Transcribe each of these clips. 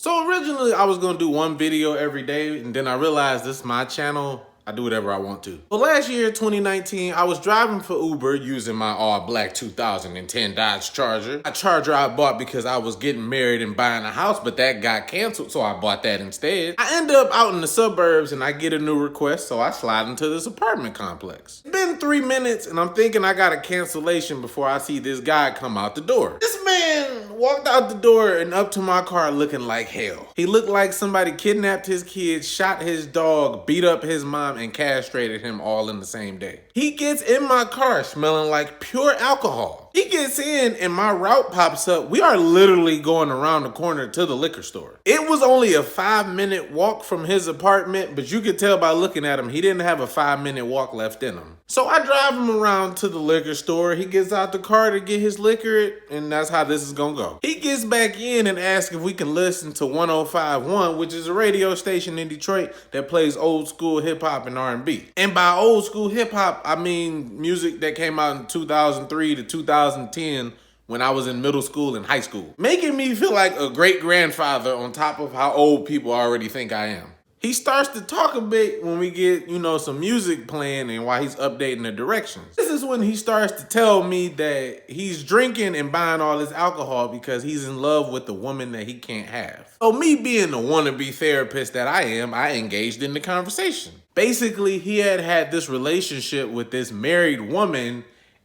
So originally I was gonna do one video every day, and then I realized this is my channel. I do whatever I want to. Well, last year, 2019, I was driving for Uber using my all black 2010 Dodge Charger. A Charger I bought because I was getting married and buying a house, but that got canceled, so I bought that instead. I end up out in the suburbs and I get a new request, so I slide into this apartment complex. It's been 3 minutes and I'm thinking I got a cancellation before I see this guy come out the door. This man walked out the door and up to my car looking like hell. He looked like somebody kidnapped his kids, shot his dog, beat up his mom, and castrated him all in the same day. He gets in my car smelling like pure alcohol. He gets in and my route pops up. We are literally going around the corner to the liquor store. It was only a 5-minute walk from his apartment, but you could tell by looking at him, he didn't have a 5-minute walk left in him. So I drive him around to the liquor store. He gets out the car to get his liquor, and that's how this is gonna go. He gets back in and asks if we can listen to 105.1, which is a radio station in Detroit that plays old school hip hop and R&B. And by old school hip hop, I mean music that came out in 2003 to 2010 when I was in middle school and high school, making me feel like a great grandfather on top of how old people already think I am. He starts to talk a bit when we get, some music playing and while he's updating the directions. This is when he starts to tell me that he's drinking and buying all this alcohol because he's in love with the woman that he can't have. So me being the wannabe therapist that I am, I engaged in the conversation. Basically, he had this relationship with this married woman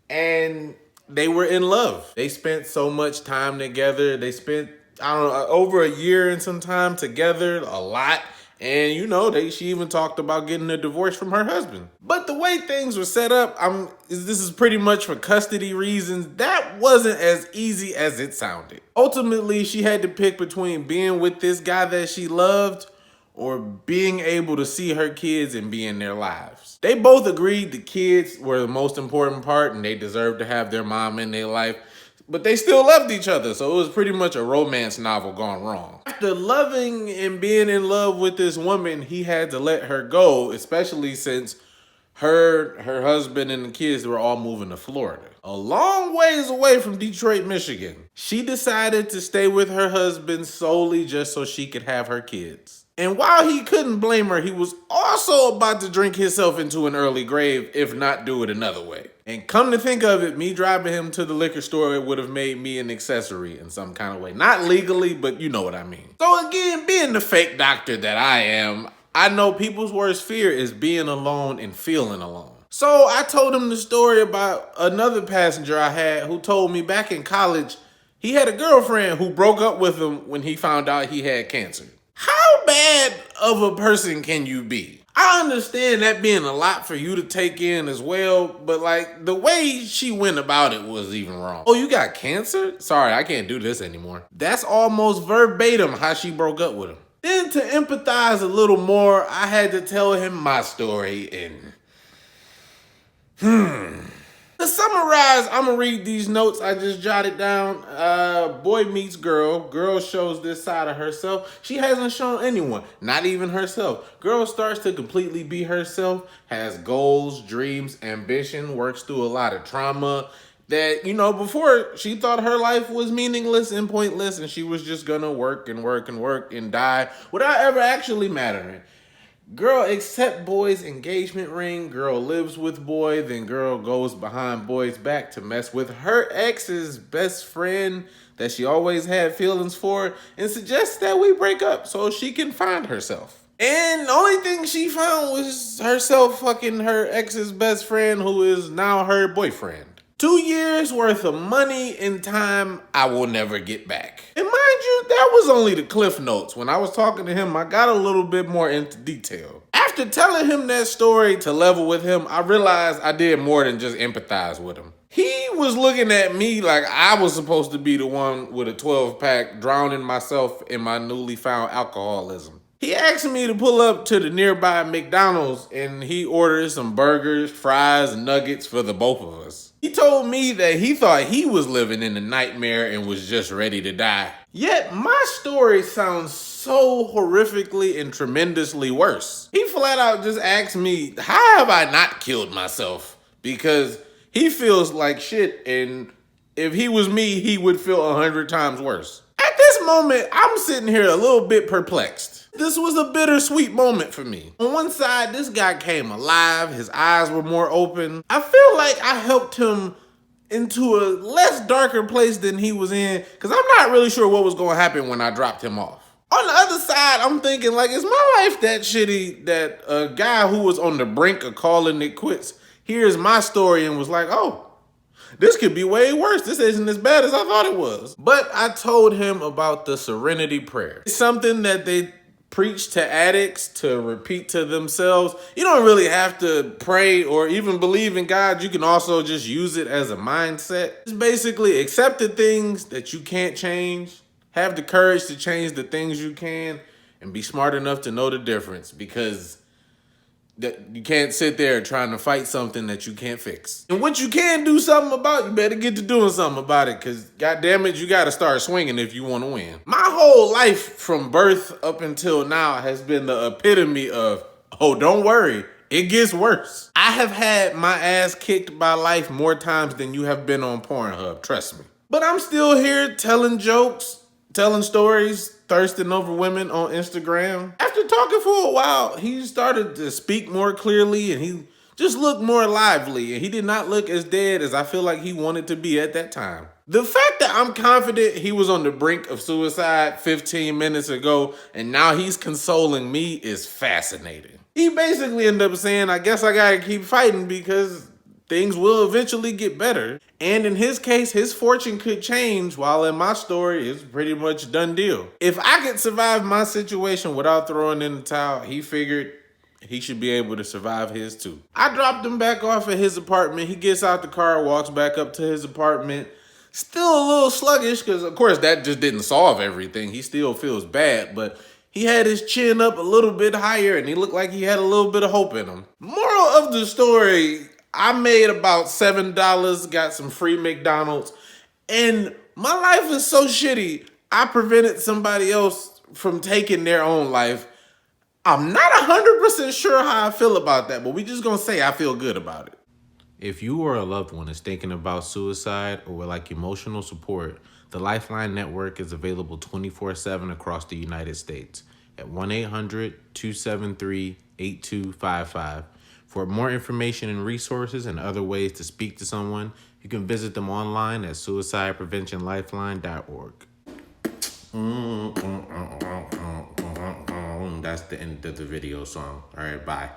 and they were in love. They spent so much time together. They spent, over a year and some time together, a lot. And she even talked about getting a divorce from her husband. But the way things were set up, this is pretty much for custody reasons. That wasn't as easy as it sounded. Ultimately, she had to pick between being with this guy that she loved or being able to see her kids and be in their lives. They both agreed the kids were the most important part and they deserved to have their mom in their life. But they still loved each other, so it was pretty much a romance novel gone wrong. After loving and being in love with this woman, he had to let her go, especially since her husband and the kids were all moving to Florida, a long ways away from Detroit, Michigan. She decided to stay with her husband solely just so she could have her kids. And while he couldn't blame her, he was also about to drink himself into an early grave, if not do it another way. And come to think of it, me driving him to the liquor store, it would have made me an accessory in some kind of way. Not legally, but you know what I mean. So again, being the fake doctor that I am, I know people's worst fear is being alone and feeling alone. So I told him the story about another passenger I had who told me back in college, he had a girlfriend who broke up with him when he found out he had cancer. How bad of a person can you be? I understand that being a lot for you to take in as well, but the way she went about it was even wrong. Oh, you got cancer? Sorry, I can't do this anymore. That's almost verbatim how she broke up with him. Then to empathize a little more, I had to tell him my story and To summarize, I'm gonna read these notes I just jotted down. Boy meets girl. Girl shows this side of herself she hasn't shown anyone, not even herself. Girl starts to completely be herself, has goals, dreams, ambition, works through a lot of trauma that, before she thought her life was meaningless and pointless and she was just gonna work and work and work and die without ever actually mattering. Girl accept boy's engagement ring. Girl lives with boy. Then girl goes behind boy's back to mess with her ex's best friend that she always had feelings for and suggests that we break up so she can find herself. And the only thing she found was herself fucking her ex's best friend who is now her boyfriend. 2 years worth of money and time I will never get back. And mind you, that was only the cliff notes. When I was talking to him, I got a little bit more into detail. After telling him that story to level with him, I realized I did more than just empathize with him. He was looking at me like I was supposed to be the one with a 12-pack drowning myself in my newly found alcoholism. He asked me to pull up to the nearby McDonald's and he ordered some burgers, fries, and nuggets for the both of us. He told me that he thought he was living in a nightmare and was just ready to die. Yet my story sounds so horrifically and tremendously worse. He flat out just asked me, how have I not killed myself? Because he feels like shit and if he was me, he would feel 100 times worse. At this this moment, I'm sitting here a little bit perplexed. This was a bittersweet moment for me. On one side, this guy came alive. His eyes were more open. I feel like I helped him into a less darker place than he was in, because I'm not really sure what was going to happen when I dropped him off. On the other side, I'm thinking, like, is my life that shitty that a guy who was on the brink of calling it quits hears my story and was like, oh, this could be way worse. This isn't as bad as I thought it was. But I told him about the serenity prayer. It's something that they preach to addicts to repeat to themselves. You don't really have to pray or even believe in God. You can also just use it as a mindset. It's basically accept the things that you can't change, have the courage to change the things you can, and be smart enough to know the difference, because you can't sit there trying to fight something that you can't fix. And what you can do something about, you better get to doing something about it, because goddamn it, you got to start swinging if you want to win. My whole life from birth up until now has been the epitome of, oh, don't worry, it gets worse. I have had my ass kicked by life more times than you have been on Pornhub, trust me. But I'm still here telling jokes, telling stories, thirsting over women on Instagram. After talking for a while, he started to speak more clearly and he just looked more lively, and he did not look as dead as I feel like he wanted to be at that time. The fact that I'm confident he was on the brink of suicide 15 minutes ago and now he's consoling me is fascinating. He basically ended up saying, I guess I gotta keep fighting because things will eventually get better. And in his case, his fortune could change, while in my story, it's pretty much a done deal. If I could survive my situation without throwing in the towel, he figured he should be able to survive his too. I dropped him back off at his apartment. He gets out the car, walks back up to his apartment. Still a little sluggish, because of course that just didn't solve everything. He still feels bad, but he had his chin up a little bit higher and he looked like he had a little bit of hope in him. Moral of the story, I made about $7, got some free McDonald's, and my life is so shitty, I prevented somebody else from taking their own life. I'm not 100% sure how I feel about that, but we just gonna say I feel good about it. If you or a loved one is thinking about suicide or would like emotional support, the Lifeline Network is available 24/7 across the United States at 1-800-273-8255. For more information and resources and other ways to speak to someone, you can visit them online at suicidepreventionlifeline.org. That's the end of the video song. All right, bye.